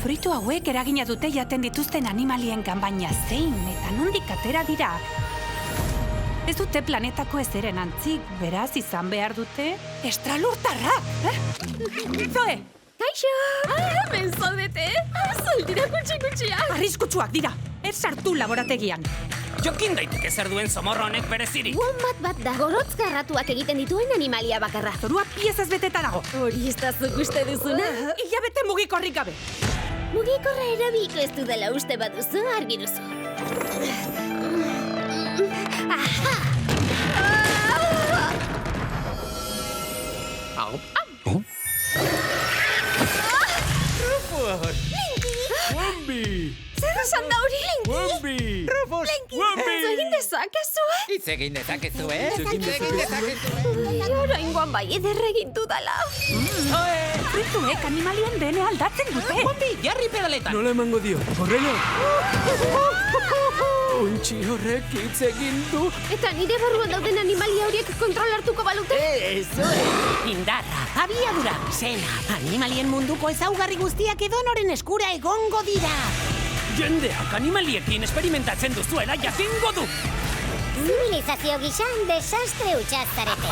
Fruitu hauek eragina dute jaten dituzten animalien baina zein eta nondik atera dira. Ez dute planetako ezeren antzik, beraz izan behar dute estralurtarrak, Zoe! Kaixo! Hemen zaudete! Zaldira kutsi-kutsiak! Arriskutsuak dira, ez sartu laborategian. Jokin daiteke zer duen zomorro honek berezirik. Wombat bat da, gorotz garratuak egiten dituen animalia bakarra. Zorua piezaz beteta dago. Hori ez da zuk uste duzuna? Hilabete mugikorrik gabe. Mugikorra erabiko ez dudala uste baduzu, argi duzu. Aha! Wambi! Zer esan da hori? Wambi! Rufus! Wambi! Egin dezakezu, Hitz egin dezakezu, Oraingoan bai ederra egin dudala. Fruituek animalien dene aldatzen dute. Wambi, jarri pedaletan! Nola emango dio? Horrela? Untxi horrek hitz egin du. Eta nire barruan dauden animalia horiek kontrolartuko balute? Indarra, abiadura, zena, animalien munduko ezaugarri guztiak edonoren eskura egongo dira. Jendeak animaliekin esperimentatzen duzuela jakingo du. Zibilizazio gisan desastre utxaztarete.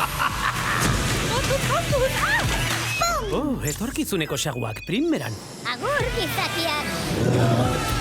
Oh, etorkizuneko xaguak primeran. Agur, gizakiak!